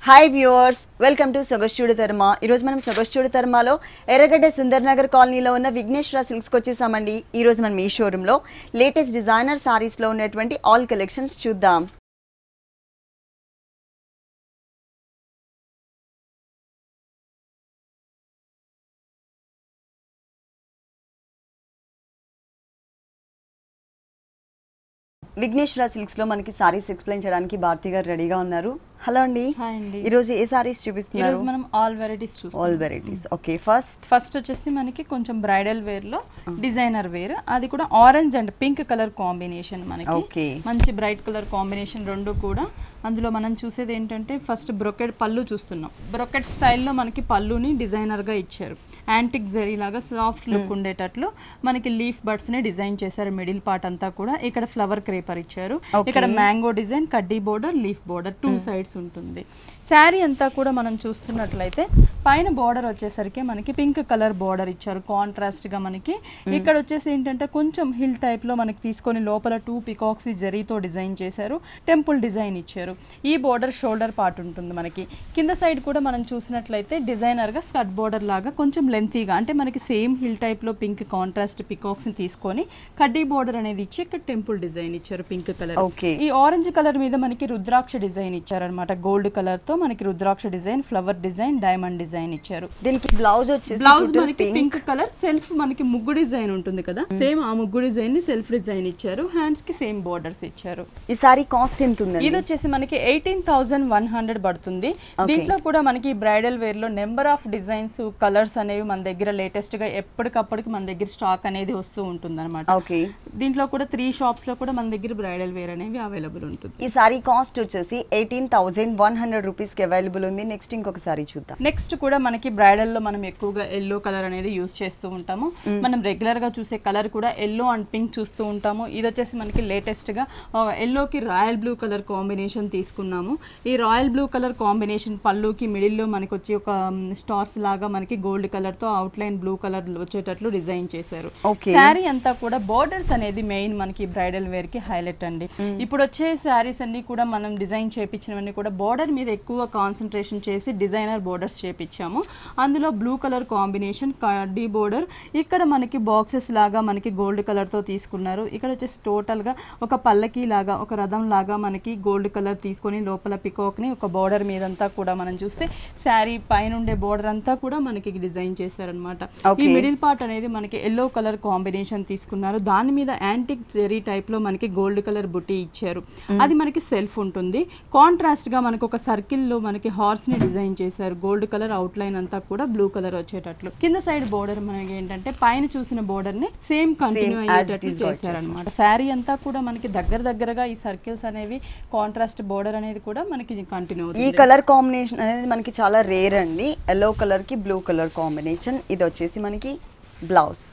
Hi viewers, welcome to Sogaschudu తర్మ. ఈరోజు మనం సొగస్చూడు తర్మలో ఎర్రగడ్డ సుందర్ నగర్ కాలనీలో ఉన్న విఘ్నేశ్వర సిల్క్స్కి వచ్చేసామండి. ఈరోజు మనం ఈ షోరూంలో లేటెస్ట్ డిజైనర్ సారీస్లో ఉన్నటువంటి ఆల్ కలెక్షన్స్ చూద్దాం. విఘ్నేశ్వర సిల్క్స్ లో మనకి సారీస్ ఎక్స్ప్లెయిన్ చేయడానికి భారతి గారు రెడీగా ఉన్నారు. హలో అండి. ఈ రోజు ఏ సారీస్ చూపిస్తున్నారు? ఈ రోజు మనం ఆల్ వెరైటీస్ చూస్తాం. All varieties. ఓకే, ఫస్ట్ వచ్చేసి మనకి కొంచెం బ్రైడల్ వేర్ లో డిజైనర్ వేర్, అది కూడా orange and pink colour combination. మనకి మంచి బ్రైట్ కలర్ కాంబినేషన్ రెండు కూడా. అందులో మనం చూసేది ఏంటంటే ఫస్ట్ బ్రొకెట్ పళ్ళు చూస్తున్నాం. బ్రొకెట్ స్టైల్లో మనకి పళ్ళుని డిజైనర్ గా ఇచ్చారు. యాంటిక్ జరీ లాగా సాఫ్ట్ లుక్ ఉండేటట్లు మనకి లీఫ్ బర్డ్స్ ని డిజైన్ చేశారు. మిడిల్ పార్ట్ అంతా కూడా ఇక్కడ ఫ్లవర్ క్రేపర్ ఇచ్చారు. ఇక్కడ మ్యాంగో డిజైన్, కడ్డీ border, leaf border two sides ఉంటుంది. శారీ అంతా కూడా మనం చూస్తున్నట్లయితే పైన బోర్డర్ వచ్చేసరికి మనకి పింక్ కలర్ బోర్డర్ ఇచ్చారు కాంట్రాస్ట్ గా. మనకి ఇక్కడ వచ్చేసి ఏంటంటే కొంచెం హిల్ టైప్ లో మనకి తీసుకొని లోపల టూ పికాక్స్ జరీతో డిజైన్ చేశారు. టెంపుల్ డిజైన్ ఇచ్చారు. ఈ బోర్డర్ షోల్డర్ పార్ట్ ఉంటుంది. మనకి కింద సైడ్ కూడా మనం చూసినట్లయితే డిజైనర్ గా స్కర్ట్ బోర్డర్ లాగా కొంచెం లెంతీగా, అంటే మనకి సేమ్ హిల్ టైప్ లో పింక్ కాంట్రాస్ట్ పికాక్స్ ని తీసుకొని కడ్డీ బోర్డర్ అనేది ఇచ్చి ఇక్కడ టెంపుల్ డిజైన్ ఇచ్చారు పింక్ కలర్. ఈ ఆరెంజ్ కలర్ మీద మనకి రుద్రాక్ష డిజైన్ ఇచ్చారు అనమాట. గోల్డ్ కలర్ తో మనకి rudraksha design, flower design, diamond design ఇచ్చారు. దీనికి బ్లౌజ్ వచ్చేసి బ్లౌజ్ మనకి పింక్ కలర్ సెల్ఫ్ మనకి ముగ్గు డిజైన్ ఉంటుంది కదా, సేమ్ ఆ ముగ్గు డిజైన్ ని సెల్ఫ్ డిజైన్ ఇచ్చారు. హ్యాండ్స్ కి సేమ్ బోర్డర్స్ ఇచ్చారు. ఈ సారీ కాస్ట్ ఎంత ఉంది? ఇది వచ్చేసి మనకి 18,100 పడుతుంది. దీంట్లో కూడా మనకి బ్రైడల్ వేర్ లో నెంబర్ ఆఫ్ డిజైన్స్, కలర్స్ అనేవి మన దగ్గర లేటెస్ట్ గా ఎప్పటికప్పటికి మన దగ్గర స్టాక్ అనేది వస్తూ ఉంటుంది అనమాట. దీంట్లో కూడా 3 షాప్స్ లో కూడా మన దగ్గర బ్రైడల్ వేర్ అనేవి అవైలబుల్ ఉంటుంది. ఈ సారీ కాస్ట్ వచ్చేసి 18,100 రూపీస్ కి అవైలబుల్ ఉంది. నెక్స్ట్ ఇంకొక సారీ చూద్దాం. నెక్స్ట్ కూడా మనకి బ్రైడల్ లో మనం ఎక్కువగా ఎల్లో కలర్ అనేది యూజ్ చేస్తూ ఉంటాము. మనం రెగ్యులర్ గా చూసే కలర్ కూడా ఎల్లో అండ్ పింక్ చూస్తూ ఉంటాము. ఇది వచ్చేసి మనకి లేటెస్ట్ గా ఎల్లోకి రాయల్ బ్లూ కలర్ కాంబినేషన్ తీసుకున్నాము. ఈ రాయల్ బ్లూ కలర్ కాంబినేషన్ పళ్ళుకి మిడిల్ లో మనకి వచ్చి ఒక స్టార్స్ లాగా మనకి గోల్డ్ కలర్ తో అవుట్ లైన్ బ్లూ కలర్ వచ్చేటట్లు డిజైన్ చేశారు. శారీ అంతా కూడా బోర్డర్స్ అనేది మెయిన్ మనకి బ్రైడల్ వేర్ కి హైలైట్ అండి. ఇప్పుడు వచ్చే శారీస్ అన్ని కూడా మనం డిజైన్ చేపించినవన్నీ కూడా బోర్డర్ మీద ఎక్కువ కాన్సన్ట్రేషన్ చేసి డిజైనర్ బోర్డర్స్ చేపించాము. అందులో బ్లూ కలర్ కాంబినేషన్, కడ్డీ బోర్డర్, ఇక్కడ మనకి బాక్సెస్ లాగా మనకి గోల్డ్ కలర్ తో తీసుకున్నారు. ఇక్కడ వచ్చేసి టోటల్ గా ఒక పల్లకి లాగా, ఒక రథం లాగా మనకి గోల్డ్ కలర్ తీసుకొని లోపల పికాక్ ని ఒక బోర్డర్ మీదంతా కూడా మనం చూస్తే శారీ పైన ఉండే బోర్డర్ అంతా కూడా మనకి డిజైన్ చేశారనమాట. ఈ మిడిల్ పార్ట్ అనేది మనకి ఎల్లో కలర్ కాంబినేషన్ తీసుకున్నారు. దాని మీద యాంటిక్ జెరీ టైప్ లో మనకి గోల్డ్ కలర్ బుట్టి ఇచ్చారు. అది మనకి సెల్ఫ్ ఉంటుంది. కాంట్రాస్ట్ గా మనకి ఒక సర్కిల్ లో మనకి హార్స్ ని డిజైన్ చేశారు. గోల్డ్ కలర్ అవుట్ లైన్ అంతా కూడా బ్లూ కలర్ వచ్చేటట్లు. కింద సైడ్ బోర్డర్ మనకి ఏంటంటే పైన చూసిన బోర్డర్ ని సేమ్ కంటిన్యూ అయ్యేటట్లు చేశారనమాట. శారీ అంతా కూడా మనకి దగ్గరగా ఈ సర్కిల్స్ అనేవి కాంట్రాస్ట్ బోర్డర్ అనేది కూడా మనకి కంటిన్యూ అవుతుంది. ఈ కలర్ కాంబినేషన్ అనేది మనకి చాలా రేర్ అండి. ఎల్లో కలర్ కి బ్లూ కలర్ కాంబినేషన్. ఇది వచ్చేసి మనకి బ్లౌజ్,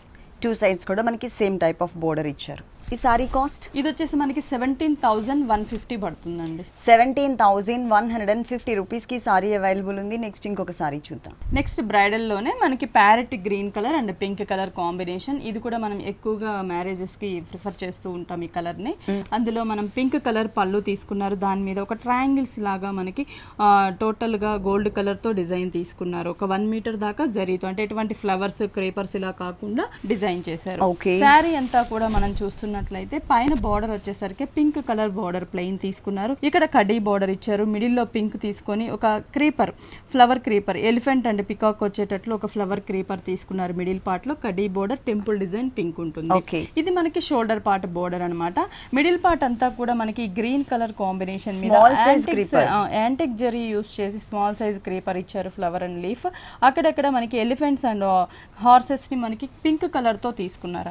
2 సైడ్స్ కూడా మనకి సేమ్ టైప్ ఆఫ్ బోర్డర్ ఇచ్చారు. ఈ సారీ కాస్ట్ ఇది వచ్చేసి మనకి 17,150 పడుతుందండి. 17,150 రూపీస్ కి సారీ అవైలబుల్ ఉంది. నెక్స్ట్ ఇంకొక సారీ చూద్దాం. నెక్స్ట్ బ్రైడల్ లోనే మనకి parrot green colour and pink colour combination. ఇది కూడా మనం ఎక్కువగా మ్యారేజెస్ కి ప్రిఫర్ చేస్తూ ఉంటాం ఈ కలర్ ని. అందులో మనం పింక్ కలర్ పళ్ళు తీసుకున్నారు. దాని మీద ఒక ట్రయాంగిల్స్ లాగా మనకి టోటల్ గా గోల్డ్ కలర్ తో డిజైన్ తీసుకున్నారు. ఒక 1 మీటర్ దాకా జరీతో, అంటే ఎటువంటి ఫ్లవర్స్, క్రేపర్స్ ఇలా కాకుండా డిజైన్ చేశారు. శారీ అంతా కూడా మనం చూస్తున్న పైన బార్డర్ వచ్చేసరికి పింక్ కలర్ బార్డర్ ప్లెయిన్ తీసుకున్నారు. ఇక్కడ కడ్డీ బార్డర్ ఇచ్చారు. మిడిల్ లో పింక్ తీసుకొని ఒక creeper, flower creeper, elephant and peacock వచ్చేటట్లు ఒక ఫ్లవర్ క్రీపర్ తీసుకున్నారు. మిడిల్ పార్ట్ లో కడ్డీ బార్డర్, టెంపుల్ డిజైన్ పింక్ ఉంటుంది. ఇది మనకి షోల్డర్ పార్ట్ బార్డర్ అనమాట. మిడిల్ పార్ట్ అంతా కూడా మనకి గ్రీన్ కలర్ కాంబినేషన్ మీద యాంటిక్ జరీ యూస్ చేసి స్మాల్ సైజ్ క్రీపర్ ఇచ్చారు. ఫ్లవర్ అండ్ లీఫ్, అక్కడక్కడ మనకి ఎలిఫెంట్స్ అండ్ హార్సెస్ ని మనకి పింక్ కలర్ తో తీసుకున్నారు.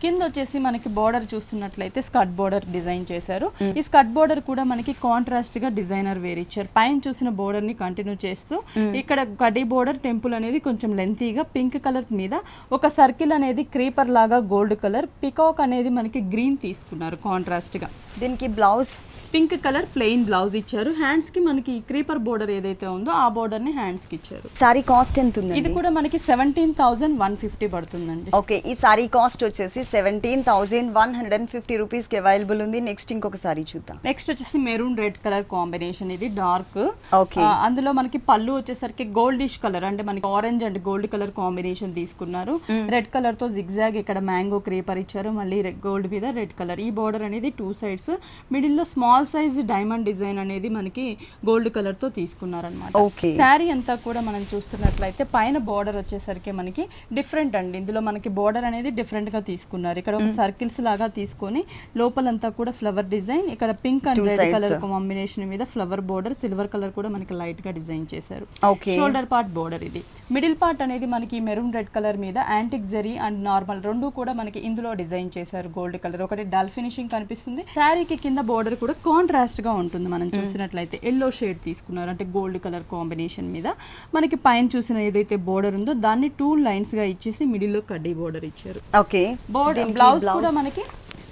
కింద వచ్చేసి మనకి బోర్డర్ చూస్తున్నట్లయితే స్కర్ట్ బోర్డర్ డిజైన్ చేశారు. ఈ స్కర్ట్ బోర్డర్ కూడా మనకి కాంట్రాస్ట్ గా డిజైనర్ వేర్ ఇచ్చారు. పైన చూసిన బోర్డర్ ని కంటిన్యూ చేస్తూ ఇక్కడ కడ్డీ బోర్డర్, టెంపుల్ అనేది కొంచెం లెంతీగా పింక్ కలర్ మీద ఒక సర్కిల్ అనేది క్రీపర్ లాగా గోల్డ్ కలర్, పికాక్ అనేది మనకి గ్రీన్ తీసుకున్నారు కాంట్రాస్ట్ గా. దీనికి blouse pink colour plain blouse ఇచ్చారు. హ్యాండ్స్ కి మనకి క్రీపర్ బోర్డర్ ఏదైతే ఉందో ఆ బోర్డర్ ని హ్యాండ్స్ కి ఇచ్చారు. సారీ కాస్ట్ ఎంత ఉంది? ఇది కూడా మనకి 17,150 పడుతుందండి. ఓకే, ఈ సారీ కాస్ట్ వచ్చేసి 17,150 1150 రూపీస్ కి అవైలబుల్ ఉంది. నెక్స్ట్ ఇంకొక సారీ చూద్దాం. నెక్స్ట్ వచ్చేసి మెరూన్ రెడ్ కలర్ కాంబినేషన్, ఇది డార్క్. ఓకే, అందులో మనకి పళ్ళు వచ్చేసరికి గోల్డిష్ కలర్, అంటే మనకి orange and gold colour combination తీసుకున్నారు. రెడ్ కలర్ తో జిగ్జాగ్ ఇక్కడ మ్యాంగో క్రీపర్ ఇచ్చారు, మళ్ళీ గోల్డ్ మీద రెడ్ కలర్. ఈ బోర్డర్ అనేది 2 సైడ్స్, మిడిల్ లో స్మాల్ సైజ్ డైమండ్ డిజైన్ అనేది మనకి గోల్డ్ కలర్ తో తీసుకున్నారనమాట. శారీ అంతా కూడా మనం చూస్తున్నట్లయితే పైన బోర్డర్ వచ్చేసరికి మనకి డిఫరెంట్ అండి. ఇందులో మనకి బోర్డర్ అనేది డిఫరెంట్ గా తీసుకున్నారు. ఇక్కడ ఒక సర్కిల్స్ లాగా తీసుకొని లోపలంతా కూడా ఫ్లవర్ డిజైన్, ఇక్కడ pink and red colour combination మీద ఫ్లవర్ బోర్డర్, సిల్వర్ కలర్ కూడా మనకి లైట్ గా డిజైన్ చేశారు. షోల్డర్ పార్ట్ బోర్డర్ ఇది. మిడిల్ పార్ట్ అనేది మనకి మెరూన్ రెడ్ కలర్ మీద యాంటిక్ జరీ అండ్ నార్మల్ రెండు కూడా మనకి ఇందులో డిజైన్ చేశారు. గోల్డ్ కలర్ ఒకటి డల్ ఫినిషింగ్ కనిపిస్తుంది. శారీకి కింద బోర్డర్ కూడా కాంట్రాస్ట్ గా ఉంటుంది. మనం చూసినట్లయితే ఎల్లో షేడ్ తీసుకున్నారు, అంటే గోల్డ్ కలర్ కాంబినేషన్ మీద. మనకి పైన చూసిన ఏదైతే బోర్డర్ ఉందో దాన్ని 2 లైన్స్ గా ఇచ్చేసి మిడిల్ లో కడ్డీ బోర్డర్ ఇచ్చారు. ఓకే, బోర్డర్ బ్లౌజ్ కూడా మనకి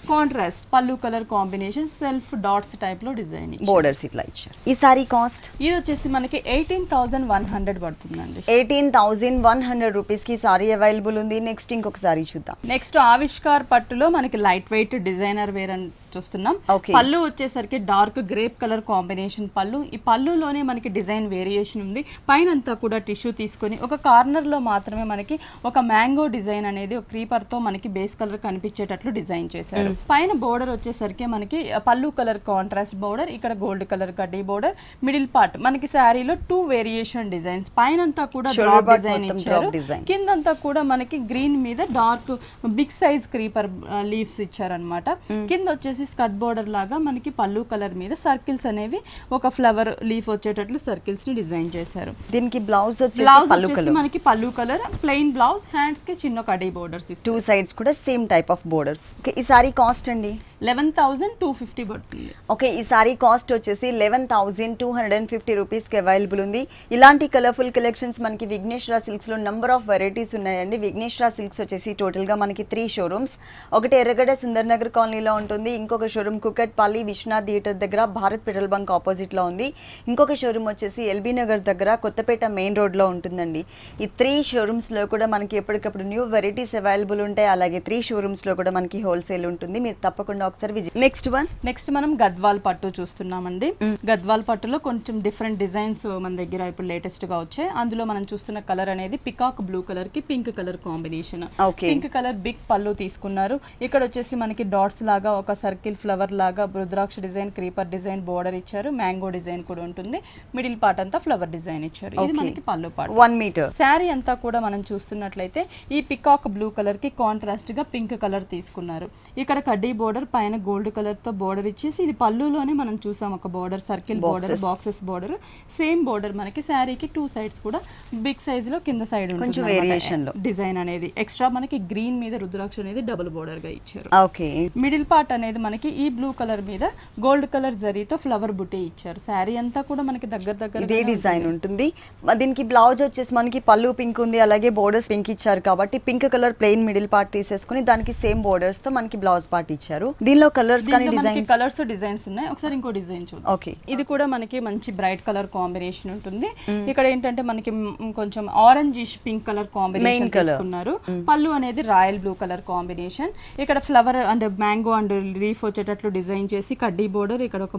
కాంట్రాస్ట్ పల్లు colour combination, self dots type లో డిజైనింగ్, బోర్డర్స్ ఇట్లా ఇచ్చారు. ఈ సారీ కాస్ట్ ఇది వచ్చేసి మనకి 18,100 పడుతుందండి. 18,100 రూపీస్ కి సారీ అవైలబుల్ ఉంది. నెక్స్ట్ ఇంకొక సారీ చూద్దాం. నెక్స్ట్ ఆవిష్కార్ పట్టులో మనకి లైట్ వెయిట్ డిజైనర్ వేర్ అని చూస్తున్నాం. పళ్ళు వచ్చేసరికి డార్క్ గ్రేప్ కలర్ కాంబినేషన్ పళ్ళు. ఈ పళ్ళులోనే మనకి డిజైన్ వేరియేషన్ ఉంది. పైన అంతా కూడా టిష్యూ తీసుకొని ఒక కార్నర్ లో మాత్రమే మనకి ఒక మ్యాంగో డిజైన్ అనేది ఒక క్రీపర్ తో మనకి బేస్ కలర్ కనిపించేటట్లు డిజైన్ చేశారు. పైన బోర్డర్ వచ్చేసరికి మనకి పళ్ళు కలర్ కాంట్రాస్ట్ బోర్డర్, ఇక్కడ గోల్డ్ కలర్ కడ్డీ బోర్డర్. మిడిల్ పార్ట్ మనకి శారీలో 2 వేరియేషన్ డిజైన్స్, పైన అంతా కూడా డ్రాప్ డిజైన్ ఇచ్చారు. కిందంతా కూడా మనకి గ్రీన్ మీద dark big size creeper leaves ఇచ్చారనమాట. కింద వచ్చేసి స్కర్ట్ బోర్డర్ లాగా మనకి పళ్ళు కలర్ మీద సర్కిల్స్ అనేవి ఒక ఫ్లవర్ లీఫ్ వచ్చేటట్లు సర్కిల్స్ ని డిజైన్ చేశారు. దీనికి బ్లౌజ్ వచ్చేసి మనకి పళ్ళు కలర్ ప్లెయిన్ బ్లౌజ్, హ్యాండ్స్ కి చిన్న కడ్డీ బోర్డర్స్, 2 సైడ్స్ కూడా సేమ్ టైప్ ఆఫ్ బోర్డర్స్. ఈ సారీ కాస్ట్ అండి 11,250 పడుతుంది. ఓకే, ఈ సారీ కాస్ట్ వచ్చేసి 11,250 రూపీస్ కి అవైలబుల్ ఉంది. ఇలాంటి కలర్ఫుల్ కలెక్షన్స్ మనకి విఘ్నేశ్వర సిల్క్స్ లో నంబర్ ఆఫ్ వెరైటీస్ ఉన్నాయండి. విఘ్నేశ్వర సిల్క్స్ వచ్చేసి టోటల్ గా మనకి 3 షోరూమ్స్. ఒకటి ఎర్రగడ్డ సుందర్ నగర్ కాలనీలో ఉంటుంది, ఇంకొక షోరూమ్ కుకట్పల్లి విశ్వనాథ్ థియేటర్ దగ్గర భారత్ పెట్రోల్ బంక్ ఆపోజిట్ లో ఉంది, ఇంకొక షోరూమ్ వచ్చేసి ఎల్బీ నగర్ దగ్గర కొత్తపేట మెయిన్ రోడ్ లో ఉంటుందండి. ఈ 3 షోరూమ్స్ లో కూడా మనకి ఎప్పటికప్పుడు న్యూ వెరైటీస్ అవైలబుల్ ఉంటాయి. అలాగే 3 షోరూమ్స్ లో కూడా మనకి హోల్సేల్ ఉంటుంది. మీరు తప్పకుండా ఒకసారి విజిట్. నెక్స్ట్ మనం గద్వాల్ పట్టు చూస్తున్నామండి. గద్వాల్ పట్టులో కొంచెం డిఫరెంట్ డిజైన్స్ మన దగ్గర ఇప్పుడు లేటెస్ట్ గా వచ్చాయి. అందులో మనం చూస్తున్న కలర్ అనేది పికాక్ బ్లూ కలర్ కి pink colour combination. Pink colour big పళ్ళు తీసుకున్నారు. ఇక్కడ వచ్చేసి మనకి డాట్స్ లాగా ఒక సర్కిల్ ఫ్లవర్ లాగా రుద్రాక్ష డిజైన్, క్రీపర్ డిజైన్ బోర్డర్ ఇచ్చారు. మ్యాంగో డిజైన్ కూడా ఉంటుంది. మిడిల్ పార్ట్ అంతా ఫ్లవర్ డిజైన్ ఇచ్చారు. ఇది మనకి పళ్ళు పార్ట్. 1 మీటర్ శారీ అంతా కూడా మనం చూస్తున్నట్లయితే ఈ పికాక్ బ్లూ కలర్ కి కాంట్రాస్ట్ గా పింక్ కలర్ తీసుకున్నారు. ఇక్కడ కడ్డీ బోర్డర్, పైన గోల్డ్ కలర్ తో బోర్డర్ ఇచ్చేసి ఇది పళ్ళులోనే మనం చూసాం ఒక border, circle border, boxes border. Same border మనకి శారీకి 2 సైడ్స్ కూడా బిగ్ సైజ్ లో కింద సైడ్ డిజైన్ అనేది ఎక్స్ట్రా మనకి గ్రీన్ మీద రుద్రాక్ష అనేది డబుల్ బోర్డర్ గా ఇచ్చారు. మిడిల్ పార్ట్ అనేది మనకి ఈ బ్లూ కలర్ మీద గోల్డ్ కలర్ జరీతో ఫ్లవర్ బుటీ ఇచ్చారు. శారీ అంతా కూడా మనకి దగ్గర ఇదే డిజైన్ ఉంటుంది. దీనికి బ్లౌజ్ వచ్చేసి మనకి పళ్ళు పింక్ ఉంది, అలాగే బోర్డర్స్ పింక్ ఇచ్చారు కాబట్టి pink colour plain middle part తీసేసుకుని దానికి సేమ్ బోర్డర్స్ తో మనకి బ్లౌజ్ పార్ట్ ఇచ్చారు. దీనిలో కలర్స్ కానీ కలర్స్ డిజైన్స్ ఉన్నాయి. ఒకసారి ఇంకో డిజైన్ చూద్దాం. ఓకే, ఇది కూడా మనకి మంచి బ్రైట్ కలర్ కాంబినేషన్ ఉంటుంది. ఇక్కడ ఏంటంటే మనకి కొంచెం ఆరెంజ్ పింక్ కలర్ కాంబినేషన్ తీసుకున్నారు. పళ్ళు అనేది రాయల్ బ్లూ కలర్ కాంబినేషన్. ఇక్కడ flower and mango and leaf వచ్చేటట్లు డిజైన్ చేసి కడ్డీ బోర్డర్, ఇక్కడ ఒక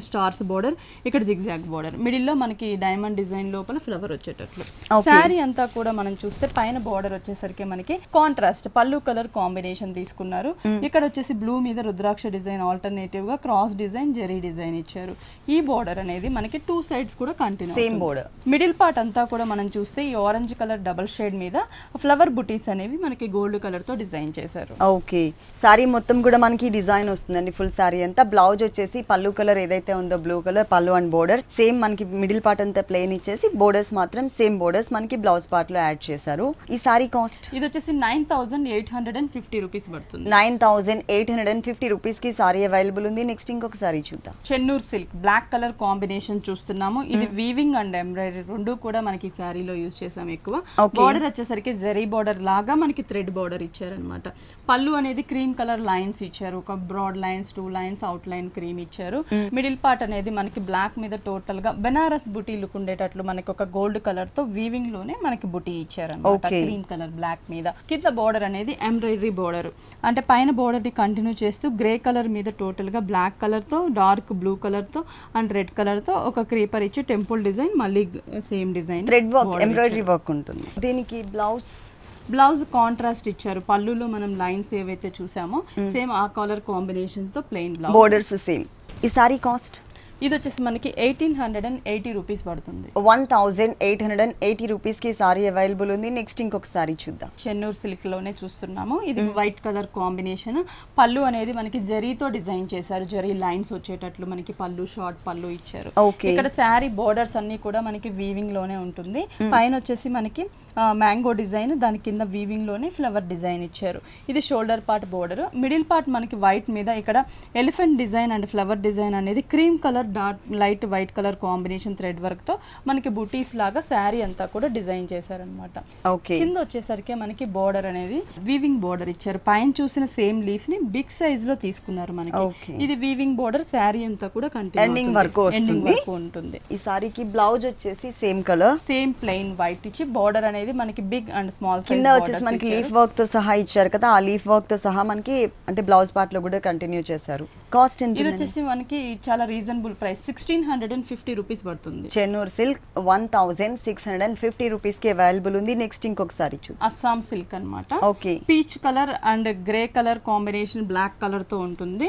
స్టార్స్ బోర్డర్, ఇక్కడ జిగ్జాగ్ బోర్డర్, మిడిల్ లో మనకి డైమండ్ డిజైన్ లోపల ఫ్లవర్ వచ్చేటట్లు. శారీ అంతా కూడా మనం చూస్తే పైన బోర్డర్ వచ్చేసరికి మనకి కాంట్రాస్ట్ పళ్ళు కలర్ కాంబినేషన్ తీసుకున్నారు. ఇక్కడ వచ్చేసి బ్లూ మీద రుద్రాక్ష డిజైన్ ఆల్టర్నేటివ్ గా క్రాస్ డిజైన్ జెరీ డిజైన్ ఇచ్చారు. ఈ బోర్డర్ అనేది మనకి 2 సైడ్స్ కూడా continue same border. Middle part అంతా కూడా మనం చూస్తే ఈ ఆరెంజ్ కలర్ డబుల్ షేడ్ మీద ఫ్లవర్ బుటీస్ అనేవి మనకి గోల్డ్ కలర్ తో డిజైన్ చేశారు. ఓకే, సారీ మొత్తం కూడా మనకి డిజైన్ వస్తుందండి. ఫుల్ సారీ అంతా బ్లౌజ్ వచ్చేసి పళ్ళు కలర్ ఏదైతే ఉందో బ్లూ కలర్ పళ్ళు అండ్ బోర్డర్ సేమ్ మనకి మిడిల్ పార్ట్ అంతా ప్లెయిన్ ఇచ్చేసి బోర్డర్స్ మాత్రం సేమ్ బోర్డర్స్ మనకి బ్లౌజ్ పార్ట్ లో యాడ్ చేశారు. ఈ సారీ కాస్ట్ ఇది వచ్చేసి 9,850 రూపీస్ పడుతుంది. 9,850 రూపీస్ కి సారీ అవైలబుల్ ఉంది. నెక్స్ట్ ఇంకొక సారీ చూద్దాం. Chennur silk black colour combination చూస్తున్నాము. ఇది వీవింగ్ అండ్ ఎంబ్రాయిడరీ రెండు కూడా మనకి శారీలో యూజ్ చేసాం ఎక్కువ. బోర్డర్ వచ్చేసరికి జరీ బోర్డర్ లాగా మనకి థ్రెడ్ బోర్డర్ ఇచ్చారనమాట. పళ్ళు అనేది క్రీమ్ కలర్ లైన్స్ ఇచ్చారు. ఒక broad lines 2 lines outline cream ఇచ్చారు. మిడిల్ పార్ట్ అనేది మనకి బ్లాక్ మీద టోటల్ గా బెనారస్ బుటీ లుక్ ఉండేటట్లు మనకి ఒక గోల్డ్ కలర్ తో వీవింగ్ లోనే మనకి బుటీ ఇచ్చారు అన్నమాట. క్రీమ్ కలర్ బ్లాక్ మీద కింద బోర్డర్ అనేది ఎంబ్రాయిడరీ బోర్డర్, అంటే పైన బోర్డర్ ని కంటిన్యూ చేస్తూ గ్రే కలర్ మీద టోటల్ గా బ్లాక్ కలర్ తో డార్క్ బ్లూ కలర్ తో అండ్ రెడ్ కలర్ తో ఒక క్రీపర్ ఇచ్చి టెంపుల్ డిజైన్ మళ్ళీ same design thread work embroidery work ఉంటుంది. దీనికి బ్లౌజ్ కాంట్రాస్ట్ ఇచ్చారు. పళ్ళులో మనం లైన్స్ ఏవైతే చూసామో సేమ్ ఆ కలర్ కాంబినేషన్ తో ప్లెయిన్ బ్లౌజ్, బోర్డర్స్ సేమ్. ఈ సారీ కాస్ట్ ఇది వచ్చేసి మనకి 1880 రూపీస్ పడుతుంది. 1880 రూపీస్ కి సారీ అవైలబుల్ ఉంది. నెక్స్ట్ ఇంకొక సారీ చూద్దాం. చెన్నూరు సిల్క్ లోనే చూస్తున్నాము. ఇది వైట్ కలర్ కాంబినేషన్. పళ్ళు అనేది మనకి జరీతో డిజైన్ చేశారు. జరీ లైన్స్ వచ్చేటట్లు మనకి పళ్ళు షార్ట్ పళ్ళు ఇచ్చారు. ఇక్కడ శారీ బోర్డర్స్ అన్ని కూడా మనకి వీవింగ్ లోనే ఉంటుంది. పైన వచ్చేసి మనకి మ్యాంగో డిజైన్, దాని కింద వీవింగ్ లోనే ఫ్లవర్ డిజైన్ ఇచ్చారు. ఇది shoulder part border. Middle part మనకి వైట్ మీద ఇక్కడ elephant design and flower design అనేది cream colour dark light white colour combination thread work తో మనకి బుటీస్ లాగా శారీ అంతా కూడా డిజైన్ చేశారనమాట. కింద వచ్చేసరికి మనకి బోర్డర్ అనేది వీవింగ్ బోర్డర్ ఇచ్చారు. పైన చూసిన సేమ్ లీఫ్ ని బిగ్ సైజ్ లో తీసుకున్నారు మనకి. ఇది వీవింగ్ బోర్డర్, శారీ అంతా కూడా ఎండింగ్ వర్క్ ఉంటుంది. ఈ సారీకి బ్లౌజ్ వచ్చేసి same colour, same plain white ఇచ్చి బోర్డర్ అనేది మనకి బిగ్ అండ్ స్మాల్ కింద వచ్చేసి మనకి లీఫ్ వర్క్ తో సహా ఇచ్చారు కదా. ఆ లీఫ్ వర్క్ తో సహా మనకి అంటే బ్లౌజ్ పార్ట్ లో కూడా కంటిన్యూ చేశారు. కాస్ట్ ఎంత? ఇది వచ్చేసి మనకి చాలా రీజనబుల్ ప్రైస్ 1650 రూపీస్ పడుతుంది. చెన్నూరు సిల్క్ 1650 రూపీస్ కి అవైలబుల్ ఉంది. నెక్స్ట్ ఇంకొకసారి చూద్దాం. అస్సాం సిల్క్ అన్నమాట. Peach colour and grey colour combination black colour తో ఉంటుంది.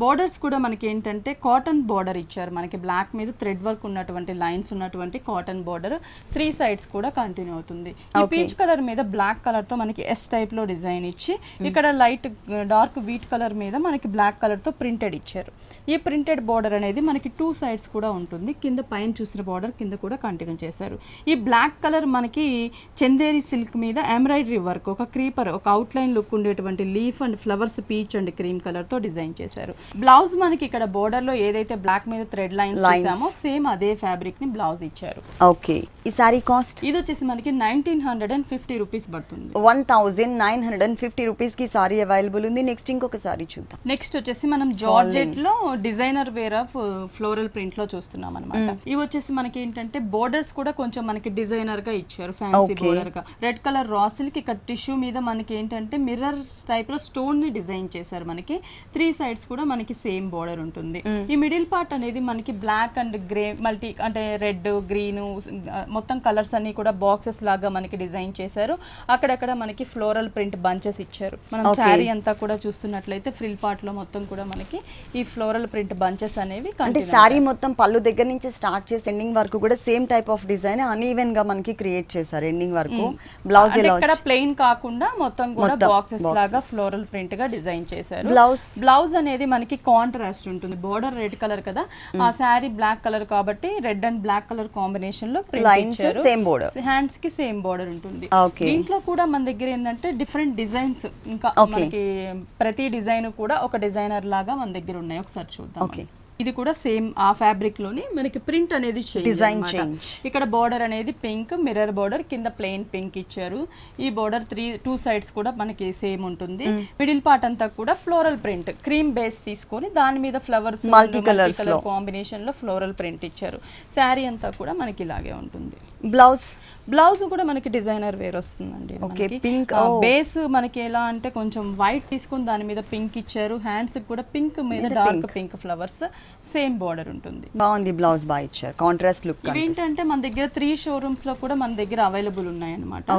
బోర్డర్స్ కూడా మనకి ఏంటంటే కాటన్ బోర్డర్ ఇచ్చారు. మనకి బ్లాక్ మీద థ్రెడ్ వర్క్ ఉన్నటువంటి లైన్స్ ఉన్నటువంటి కాటన్ బోర్డర్ 3 సైడ్స్ కూడా కంటిన్యూ అవుతుంది. ఈ పీచ్ కలర్ మీద బ్లాక్ కలర్ తో మనకి ఎస్ టైప్ లో డిజైన్ ఇచ్చి ఇక్కడ లైట్ డార్క్ వీట్ కలర్ మీద మనకి బ్లాక్ కలర్ తో ప్రింటెడ్ ఇచ్చారు. ఈ ప్రింటెడ్ బోర్డర్ అనేది మనకి 2 సైడ్స్ కూడా ఉంటుంది. కింద పైన చూసిన బోర్డర్ కింద కూడా కంటిన్యూ చేశారు. ఈ బ్లాక్ కలర్ మనకి చందేరి సిల్క్ మీద ఎంబ్రాయిడరీ వర్క్, ఒక క్రీపర్, ఒక అవుట్ లైన్ లుక్ ఉండేటువంటి leaf and flowers peach and cream colour తో డిజైన్ చేశారు. బ్లౌజ్ మనకి ఇక్కడ బోర్డర్ లో ఏదైతే బ్లాక్ మీద థ్రెడ్ లైన్స్ చూసామో సేమ్ అదే ఫ్యాబ్రిక్ ని బ్లౌజ్ ఇచ్చారు. ఈ సారీ కాస్ట్ ఇది వచ్చేసి మనకి 1950 రూపీస్ పడుతుంది. 1950 రూపీస్ కి సారీ అవైలబుల్ ఉంది. నెక్స్ట్ ఇంకొక సారీ చూద్దాం. నెక్స్ట్ వచ్చేసి మనం జార్జెట్ లో designer wear of floral print లో చూస్తున్నాం అనమాట. ఇవి వచ్చేసి మనకి ఏంటంటే బోర్డర్స్ కూడా కొంచెం మనకి డిజైనర్ గా ఇచ్చారు, ఫ్యాన్సీ బోర్డర్ గా. రెడ్ కలర్ రా సిల్క్ ఇక్కడ టిష్యూ మీద మనకి ఏంటంటే మిర్రర్ టైప్ లో స్టోన్ ని డిజైన్ చేశారు. మనకి 3 సైడ్స్ కూడా మనకి సేమ్ బోర్డర్ ఉంటుంది. ఈ మిడిల్ పార్ట్ అనేది మనకి బ్లాక్ అండ్ గ్రే మల్టీ అంటే రెడ్ గ్రీన్ మొత్తం కలర్స్ అన్ని కూడా బాక్సెస్ లాగా మనకి డిజైన్ చేశారు. అక్కడక్కడ మనకి ఫ్లోరల్ ప్రింట్ బంచెస్ ఇచ్చారు. మనం శారీ అంతా కూడా చూస్తున్నట్లయితే ఫ్రిల్ పార్ట్ లో మొత్తం కూడా మనకి ఈ ఫ్లోరల్ ప్రింట్ బంచెస్ అనేవి అంటే శారీ మొత్తం పళ్ళు దగ్గర నుంచి స్టార్ట్ చేసి ఎండింగ్ వరకు కూడా same type of design uneven గా మనకి క్రియేట్ చేశారు. ఎండింగ్ వరకు బ్లౌజ్ ఇక్కడ ప్లెయిన్ కాకుండా మొత్తం కూడా బాక్సెస్ లాగా ఫ్లోరల్ ప్రింట్ గా డిజైన్ చేశారు. బ్లౌజ్ అనేది మనకి కాంట్రాస్ట్ ఉంటుంది. బోర్డర్ రెడ్ కలర్ కదా, ఆ శారీ బ్లాక్ కలర్ కాబట్టి red and black colour combination లో ప్రింట్ ఇచ్చారు. హ్యాండ్స్ కి సేమ్ బోర్డర్ ఉంటుంది. దీంట్లో కూడా మన దగ్గర ఏంటంటే డిఫరెంట్ డిజైన్స్, ఇంకా మనకి ప్రతి డిజైన్ కూడా ఒక డిజైనర్ లాగా మన దగ్గర ఉన్నాయి. ఒకసారి చూద్దాం. ఇది కూడా సేమ్ ఆ ఫ్యాబ్రిక్ లోని మనకి ప్రింట్ అనేది డిజైన్ ఇక్కడ బోర్డర్ అనేది పింక్ మిర్రర్ బోర్డర్, కింద ప్లెయిన్ పింక్ ఇచ్చారు. ఈ బోర్డర్ 2 సైడ్స్ కూడా మనకి సేమ్ ఉంటుంది. మిడిల్ పార్ట్ అంతా కూడా ఫ్లోరల్ ప్రింట్ క్రీమ్ బేస్ తీసుకొని దాని మీద ఫ్లవర్స్ మల్టీ కలర్ కాంబినేషన్ లో ఫ్లోరల్ ప్రింట్ ఇచ్చారు. శారీ అంతా కూడా మనకి ఇలాగే ఉంటుంది. బ్లౌజ్ కూడా మనకి డిజైనర్ వేర్ వస్తుందండి. బేస్ మనకి ఎలా అంటే కొంచెం వైట్ తీసుకొని దాని మీద పింక్ ఇచ్చారు. హ్యాండ్స్ కూడా పింక్ మీద dark pink flowers, same border ఉంటుంది. బాగుంది. బ్లౌజ్ బాగా ఇచ్చారు, కాంట్రాస్ట్ లుక్. ఏంటంటే మన దగ్గర 3 షోరూమ్స్ లో కూడా మన దగ్గర అవైలబుల్ ఉన్నాయి అన్నమాట.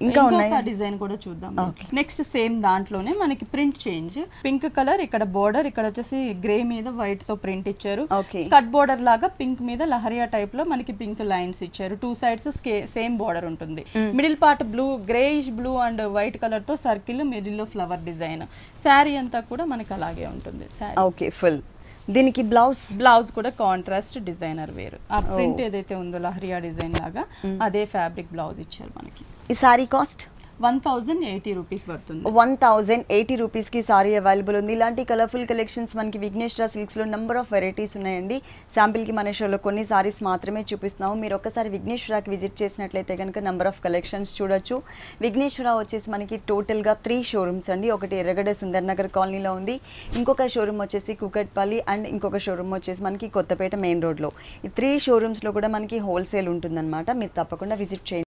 ఇంకా ఉన్నాయి. డిజైన్ కూడా చూద్దాం. నెక్స్ట్ సేమ్ దాంట్లోనే మనకి ప్రింట్ చేంజ్. పింక్ కలర్ ఇక్కడ బోర్డర్, ఇక్కడ వచ్చేసి గ్రే మీద వైట్ తో ప్రింట్ ఇచ్చారు. స్కర్ట్ బోర్డర్ లాగా పింక్ మీద లహరియా టైప్ లో మనకి పింక్ లైన్స్ ఇచ్చారు. 2 సైడ్స్ సేమ్ బోర్డర్ ఉంటుంది. Middle part blue, greyish blue and white colour తో సర్కిల్, మిడిల్ లో ఫ్లవర్ డిజైన్. శారీ అంతా కూడా మనకి అలాగే ఉంటుంది. ఫుల్. దీనికి బ్లౌజ్ కూడా కాంట్రాస్ట్ డిజైనర్ వేరు. ఆ ప్రింట్ ఏదైతే ఉందో లహరియా డిజైన్ లాగా అదే ఫ్యాబ్రిక్ బ్లౌజ్ ఇచ్చారు మనకి. ఈ సారీ కాస్ట్ 1080 రూపీస్ పడుతుంది. 1080 రూపీస్కి సారీ అవైలబుల్ ఉంది. ఇలాంటి కలర్ఫుల్ కలెక్షన్స్ మనకి విఘ్నేశ్వర సిల్క్స్లో నెంబర్ ఆఫ్ వెరైటీస్ ఉన్నాయండి. శాంపిల్కి మన షోలో కొన్ని సారీస్ మాత్రమే చూపిస్తున్నాము. మీరు ఒక్కసారి విఘ్నేశ్వరకి విజిట్ చేసినట్లయితే కనుక నెంబర్ ఆఫ్ కలెక్షన్స్ చూడొచ్చు. విఘ్నేశ్వర వచ్చేసి మనకి టోటల్గా 3 షోరూమ్స్ అండి. ఒకటి ఎర్రగడ్డ సుందర్ నగర్ కాలనీలో ఉంది, ఇంకొక షోరూమ్ వచ్చేసి కుకట్పల్లి, అండ్ ఇంకొక షోరూమ్ వచ్చేసి మనకి కొత్తపేట మెయిన్ రోడ్లో. ఈ 3 షోరూమ్స్లో కూడా మనకి హోల్సేల్ ఉంటుందన్నమాట. మీరు తప్పకుండా విజిట్ చేయండి.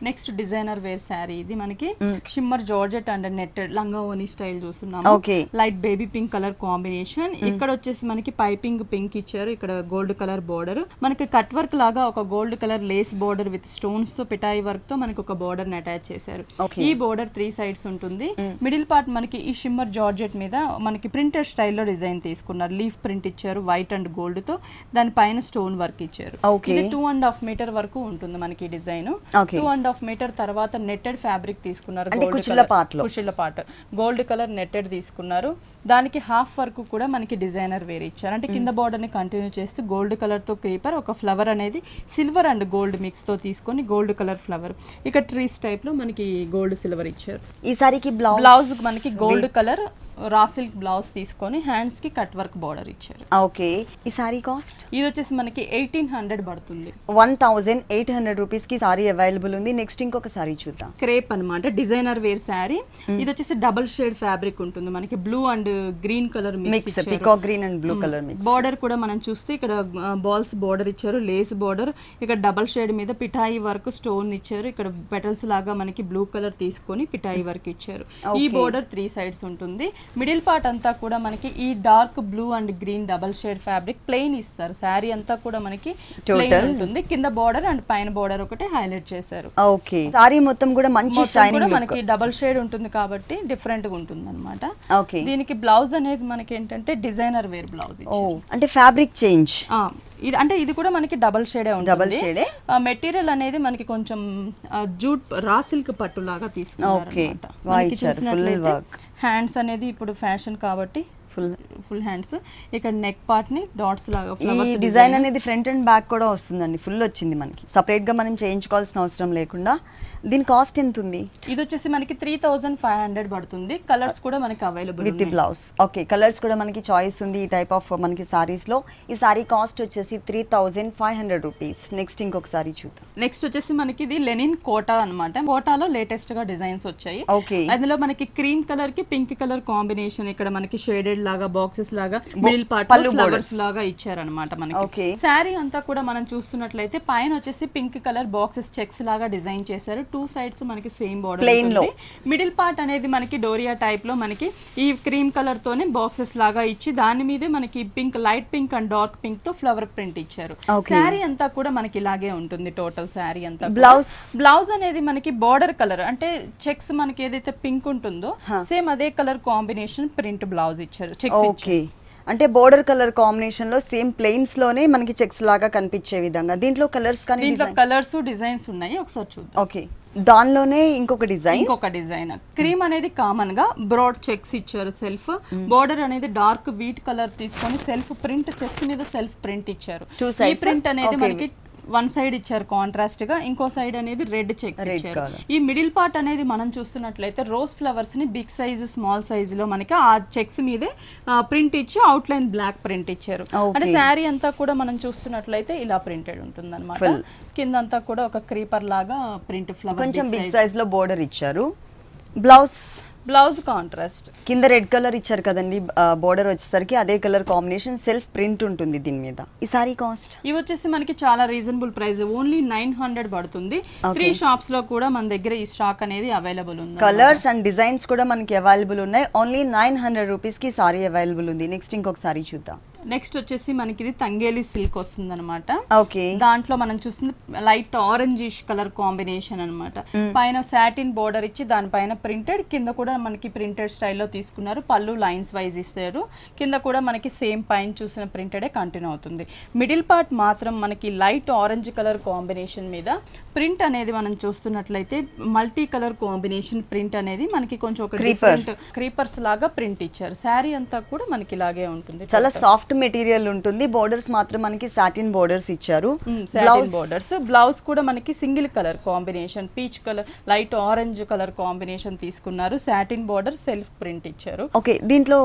Next designer wear sari. ఇది మనకి షిమ్మర్ జార్జెట్ అండ్ నెట్టెడ్ లంగా ఓని స్టైల్ చూస్తున్నాము. Light baby pink colour combination. ఇక్కడ వచ్చేసి మనకి పైపింగ్ పింక్ ఇచ్చారు, ఇక్కడ గోల్డ్ కలర్ బోర్డర్. మనకి కట్ వర్క్ లాగా ఒక gold colour lace border with stones తో పిటాయి వర్క్ తో మనకి ఒక బోర్డర్ ని అటాచ్ చేశారు. ఈ బోర్డర్ 3 సైడ్స్ ఉంటుంది. మిడిల్ పార్ట్ మనకి ఈ షిమ్మర్ జార్జెట్ మీద మనకి ప్రింటెడ్ స్టైల్లో డిజైన్ తీసుకున్నారు. లీఫ్ ప్రింట్ ఇచ్చారు వైట్ అండ్ గోల్డ్ తో, దాని పైన స్టోన్ వర్క్ ఇచ్చారు. ఇది 2.5 మీటర్ వరకు ఉంటుంది మనకి డిజైన్. 2.5 మీటర్ తర్వాత నెట్టెడ్ ఫ్యాబ్రిక్ తీసుకున్నారు, కుషిళ్ళ పార్ట్ గోల్డ్ కలర్ నెట్టెడ్ తీసుకున్నారు. దానికి హాఫ్ వర్క్ కూడా మనకి డిజైనర్ వేర్ ఇచ్చారు. అంటే కింద బోర్డర్ ని కంటిన్యూ చేస్తూ గోల్డ్ కలర్ తో క్రీపర్, ఒక ఫ్లవర్ అనేది సిల్వర్ అండ్ గోల్డ్ మిక్స్ తో తీసుకొని గోల్డ్ కలర్ ఫ్లవర్, ఇక ట్రీస్ టైప్ లో మనకి గోల్డ్ సిల్వర్ ఇచ్చారు. ఈ సారీకి బ్లౌజ్ మనకి gold colour raw silk blouse తీసుకొని హ్యాండ్స్ కి కట్ వర్క్ బోర్డర్ ఇచ్చారు. ఓకే, ఈ సారీ కాస్ట్ ఇది వచ్చేసి మనకి 1800 పడుతుంది. 1800 రూపీస్ కి సారీ అవైలబుల్ ఉంది. నెక్స్ట్ ఇంకొక సారీ చూద్దాం. క్రేప్ అన్నమాట, డిజైనర్ వేర్ సారీ. ఇది వచ్చేసి డబుల్ షేడ్ ఫ్యాబ్రిక్ ఉంటుంది మనకి, blue and green colour mix, peacock green and blue colour mix. Border కూడా మనం చూస్తే ఇక్కడ బాల్స్ బోర్డర్ ఇచ్చారు, లేస్ బోర్డర్, ఇక్కడ డబుల్ షేడ్ మీద పిఠాయి వర్క్ స్టోన్ ఇచ్చారు. ఇక్కడ పెటల్స్ లాగా మనకి బ్లూ కలర్ తీసుకొని పిఠాయి వర్క్ ఇచ్చారు. ఈ బోర్డర్ 3 సైడ్స్ ఉంటుంది. మిడిల్ పార్ట్ అంతా కూడా మనకి ఈ dark blue and green double shade fabric plain ఇస్తారు. శారీ అంతా కూడా మనకి ప్లెయిన్ ఉంటుంది. కింద బోర్డర్ అండ్ పైన బోర్డర్ ఒకటి హైలైట్ చేశారు. ఓకే, సారీ మొత్తం కూడా మంచి షైనింగ్ లుక్, మనకి డబల్ షేడ్ ఉంటుంది కాబట్టి డిఫరెంట్ గా ఉంటుంది అన్నమాట. ఓకే, దీనికి బ్లౌజ్ అనేది మనకి ఏంటంటే డిజైనర్ వేర్ బ్లౌజ్. అంటే ఫ్యాబ్రిక్ చేంజ్. ఇది కూడా మనకి డబల్ షేడే ఉంటుంది. మెటీరియల్ అనేది మనకి కొంచెం జూట్ రా సిల్క్ పట్టు లాగా తీసుకున్నారు. హ్యాండ్స్ అనేది ఇప్పుడు ఫ్యాషన్ కాబట్టి ఫుల్ హ్యాండ్స్, ఇక్కడ నెక్ పార్ట్ ని డాట్స్ లాగా ఈ డిజైన్ అనేది ఫ్రంట్ అండ్ బ్యాక్ కూడా వస్తుందండి. ఫుల్ వచ్చింది మనకి, సెపరేట్ గా మనం చేయించుకోవాల్సిన అవసరం లేకుండా. దీని కాస్ట్ ఎంత ఉంది? ఇది వచ్చేసి మనకి 3500 పడుతుంది. కలర్స్ కూడా మనకి available with blouse. Okay, colours కూడా మనకి చాయిస్ ఉంది ఈ టైప్ ఆఫ్ మనకి సారీస్ లో. ఈ సారీ కాస్ట్ వచ్చేసి 3500 రూపీస్. నెక్స్ట్ ఇంకొక సారీ చూద్దాం. నెక్స్ట్ వచ్చేసి మనకి ఇది లెనిన్ కోటా అన్నమాట. కోటాలో లేటెస్ట్ గా డిజైన్స్ వచ్చాయి. ఓకే, అందులో మనకి క్రీమ్ కలర్ కి పింక్ కలర్ కాంబినేషన్, ఇక్కడ మనకి షేడెడ్ లాగా బాక్సెస్ లాగా మిడిల్ పార్ట్ ఫ్లవర్స్ లాగా ఇచ్చారన్నమాట. మనకి శారీ అంతా కూడా మనం చూస్తున్నట్లయితే పైన వచ్చేసి పింక్ కలర్ బాక్సెస్ చెక్స్ లాగా డిజైన్ చేశారు. 2 సైడ్స్ మనకి సేమ్ బోర్డర్ ఉంటుంది. మిడిల్ పార్ట్ అనేది మనకి డోరియా టైప్ లో మనకి ఈ క్రీమ్ కలర్ తోనే బాక్సెస్ లాగా ఇచ్చి దాని మీదే మనకి pink, light pink and dark pink తో ఫ్లవర్ ప్రింట్ ఇచ్చారు. శారీ అంతా కూడా మనకి ఇలాగే ఉంటుంది. టోటల్ శారీ అంతా. బ్లౌజ్ అనేది మనకి బోర్డర్ కలర్ అంటే చెక్స్ మనకి ఏదైతే పింక్ ఉంటుందో సేమ్ అదే కలర్ కాంబినేషన్ ప్రింట్ బ్లౌజ్ ఇచ్చారు. ఓకే, అంటే బోర్డర్ కలర్ కాంబినేషన్ లో సేమ్ ప్లెయిన్స్ లోనే మనకి చెక్స్ లాగా కనిపించే విధంగా. దీంట్లో కలర్స్ కానీ కలర్స్ డిజైన్స్ ఉన్నాయి, ఒకసారి చూద్దాం. ఓకే, దానిలోనే ఇంకొక డిజైన్ క్రీమ్ అనేది కామన్ గా బ్రాడ్ చెక్స్ ఇచ్చారు. సెల్ఫ్ బోర్డర్ అనేది డార్క్ వీట్ కలర్ తీసుకొని సెల్ఫ్ ప్రింట్ చెక్స్ మీద సెల్ఫ్ ప్రింట్ ఇచ్చారు. ఈ ప్రింట్ అనేది మనకి వన్ సైడ్ ఇచ్చారు కాంట్రాస్ట్ గా, ఇంకో సైడ్ అనేది రెడ్ చెక్స్ ఇచ్చారు. ఈ మిడిల్ పార్ట్ అనేది మనం చూస్తున్నట్లయితే రోజ్ ఫ్లవర్స్ ని బిగ్ సైజ్ స్మాల్ సైజ్ లో మనకి ఆ చెక్స్ మీదే ప్రింట్ ఇచ్చి అవుట్ లైన్ బ్లాక్ ప్రింట్ ఇచ్చారు. అంటే శారీ అంతా కూడా మనం చూస్తున్నట్లయితే ఇలా ప్రింటెడ్ ఉంటుంది అనమాట. కింద అంతా కూడా ఒక క్రీపర్ లాగా ప్రింట్ ఫ్లవర్ కొంచెం బిగ్ సైజ్ లో బోర్డర్ ఇచ్చారు. బ్లౌజ్ కాంట్రాస్ట్ కింద రెడ్ కలర్ ఇచ్చారు కదండి, బోర్డర్ వచ్చేసరికి అదే కలర్ కాంబినేషన్ సెల్ఫ్ ప్రింట్ ఉంటుంది దీని మీద. ఈ సారీ కాస్ట్ ఇవి వచ్చేసి మనకి చాలా రీజనబుల్ ప్రైస్, ఓన్లీ 900 పడుతుంది. 3 షాప్స్ లో కూడా మన దగ్గర ఈ స్టాక్ అనేది అవైలబుల్ ఉంది. కలర్స్ అండ్ డిజైన్స్ కూడా మనకి అవైలబుల్ ఉన్నాయి. ఓన్లీ 900 రూపీస్ కి సారీ అవైలబుల్ ఉంది. నెక్స్ట్ ఇంకొక సారీ చూద్దాం. నెక్స్ట్ వచ్చేసి మనకి ఇది తంగేలి సిల్క్ వస్తుంది అనమాట. ఓకే, దాంట్లో మనం చూస్తుంది లైట్ ఆరెంజిష్ కలర్ కాంబినేషన్ అనమాట. పైన సాటిన్ బోర్డర్ ఇచ్చి దానిపైన ప్రింటెడ్, కింద కూడా మనకి ప్రింటెడ్ స్టైల్లో తీసుకున్నారు. పళ్ళు లైన్స్ వైజ్ ఇస్తారు. కింద కూడా మనకి సేమ్ పైన చూసిన ప్రింటెడే కంటిన్యూ అవుతుంది. మిడిల్ పార్ట్ మాత్రం మనకి లైట్ ఆరెంజ్ కలర్ కాంబినేషన్ మీద ప్రింట్ అనేది మనం చూస్తున్నట్లయితే మల్టీ కలర్ కాంబినేషన్ ప్రింట్ అనేది మనకి కొంచెం ఒక డిఫరెంట్ క్రీపర్స్ లాగా ప్రింట్ ఇచ్చారు. శారీ అంతా కూడా మనకి ఇలాగే ఉంటుంది. చాలా సాఫ్ట్ సాఫ్ట్ మెటీరియల్ ఉంటుంది, బోర్డర్స్ మాత్రం మనకి సాటిన్ బోర్డర్స్ ఇచ్చారు. బోర్డర్స్ బ్లౌజ్ కూడా మనకి single colour combination, peach colour light orange colour combination తీసుకున్నారు. సాటిన్ బోర్డర్, సెల్ఫ్ ప్రింట్ ఇచ్చారు. ఓకే, దీంట్లో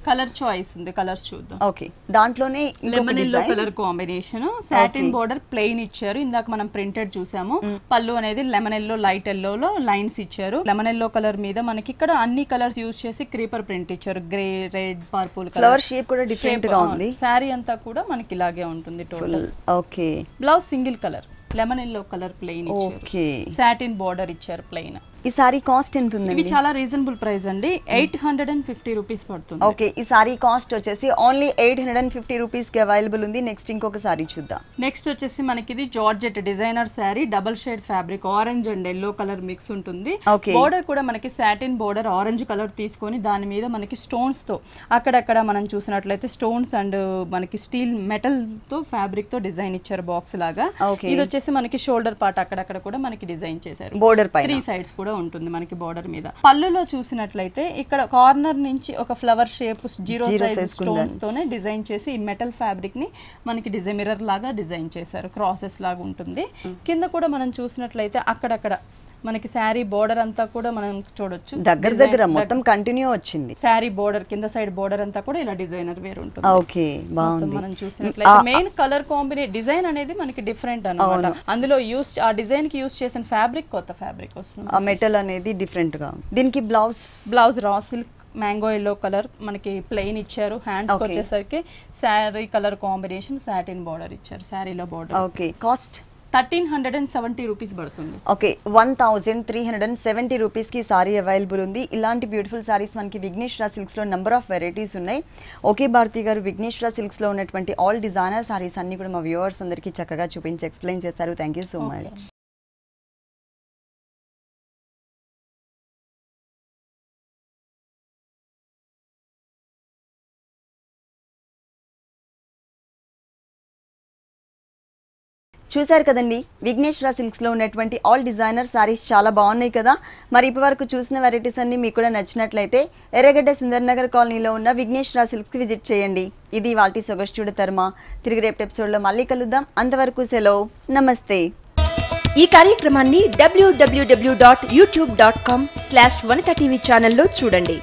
కలర్ చాయిస్ ఉంది, కలర్స్ చూద్దాం. ఓకే, దాంట్లోనే lemon yellow colour combination, satin border plain ఇచ్చారు. ఇందాక మనం ప్రింటెడ్ చూసాము. పళ్ళు అనేది లెమన్ ఎల్లో, లైట్ ఎల్లోలో లైన్స్ ఇచ్చారు. లెమన్ ఎల్లో కలర్ మీద మనకి ఇక్కడ అన్ని కలర్స్ యూజ్ చేసి క్రీపర్ ప్రింట్ ఇచ్చారు. Grey, red, purple colour. Flower shape కూడా డిఫరెంట్ గా ఉంది. సారీ అంతా కూడా మనకి ఇలాగే ఉంటుంది total. Okay, blouse single colour lemon yellow colour plain ఇచ్చారు. ఓకే, సాటిన్ బోర్డర్ ఇచ్చారు ప్లెయిన్. ఈ సారీ కాస్ట్ ఎంత ఉంది? ఇవి చాలా రీజనబుల్ ప్రైస్ అండి, 850 రూపీస్ పడుతుంది. ఓకే, ఈ సారీ కాస్ట్ వచ్చేసి ఓన్లీ 850 రూపీస్ కి అవైలబుల్ ఉంది. నెక్స్ట్ ఇంకొక సారీ చూద్దాం. నెక్స్ట్ వచ్చేసి మనకి ఇది georgette designer sorry, double shade fabric, orange and yellow colour mix ఉంటుంది. బోర్డర్ కూడా మనకి సాటిన్ బోర్డర్ ఆరెంజ్ కలర్ తీసుకొని దాని మీద మనకి స్టోన్స్ తో అక్కడక్కడ మనం చూసినట్లయితే స్టోన్స్ అండ్ మనకి స్టీల్ మెటల్ తో ఫ్యాబ్రిక్ తో డిజైన్ ఇచ్చారు బాక్స్ లాగా. ఇది వచ్చేసి మనకి షోల్డర్ పార్ట్ అక్కడక్కడ కూడా మనకి డిజైన్ చేశారు. బోర్డర్ పై 3 సైడ్స్ కూడా ఉంటుంది మనకి బోర్డర్ మీద. పళ్ళులో చూసినట్లయితే ఇక్కడ కార్నర్ నుంచి ఒక flower shape zero size stones తోనే డిజైన్ చేసి ఈ మెటల్ ఫ్యాబ్రిక్ ని మనకి డిజైన్ మిర్రర్ లాగా డిజైన్ చేశారు. క్రాసెస్ లాగా ఉంటుంది. కింద కూడా మనం చూసినట్లయితే అక్కడక్కడ మనకి శారీ బోర్డర్ అంతా కూడా మనం చూడొచ్చు, దగ్గర మొత్తం కంటిన్యూ వచ్చింది. శారీ బోర్డర్ కింద సైడ్ బోర్డర్ అంతా కూడా ఇలా డిజైనర్ వేర్ ఉంటుంది. ఓకే, బాగుంది. మనం చూసినట్లయితే మెయిన్ కలర్ కాంబినేషన్ డిజైన్ అనేది మనకి డిఫరెంట్ అన్నమాట. అందులో యూస్ ఆ డిజైన్ కి యూస్ చేసిన ఫ్యాబ్రిక్ కొత్త ఫ్యాబ్రిక్ వస్తుంది. ఆ మెటల్ అనేది డిఫరెంట్ గా. దీనికి blouse raw silk mango yellow colour మనకి ప్లెయిన్ ఇచ్చారు. హ్యాండ్స్ వచ్చేసరికి sari colour combination satin border ఇచ్చారు. శారీలో బోర్డర్. ఓకే, కాస్ట్ 1370 రూపీస్ పడుతుంది. ఓకే, 1370 రూపీస్ కి సారీ అవైలబుల్ ఉంది. ఇలాంటి బ్యూటిఫుల్ సారీస్ మనకి విఘ్నేశ్వర సిల్క్స్ లో నెంబర్ ఆఫ్ వెరైటీస్ ఉన్నాయి. ఓకే భారతి గారు, విఘ్నేశ్వర సిల్క్స్ లో ఉన్నటువంటి ఆల్ డిజైనర్ సారీస్ అన్ని కూడా మా వ్యూవర్స్ అందరికీ చక్కగా చూపించి ఎక్స్ప్లెయిన్ చేశారు. Thank you so much. చూసారు కదండి, విఘ్నేశ్వర సిల్క్స్ లో ఉన్నటువంటి ఆల్ డిజైనర్ సారీస్ చాలా బాగున్నాయి కదా. మరి ఇప్పటి వరకు చూసిన వెరైటీస్ అన్ని మీకు కూడా నచ్చినట్లయితే ఎర్రగడ్డ సుందర్ నగర్ కాలనీలో ఉన్న విఘ్నేశ్వర సిల్క్స్ కి విజిట్ చేయండి. ఇది వాటి సొగస్టుడు తర్మ. తిరిగి రేపు ఎపిసోడ్ లో మళ్ళీ కలుద్దాం. అంతవరకు సెలవు, నమస్తే. ఈ కార్యక్రమాన్ని www.youtube.com/vanitaTV ఛానల్లో చూడండి.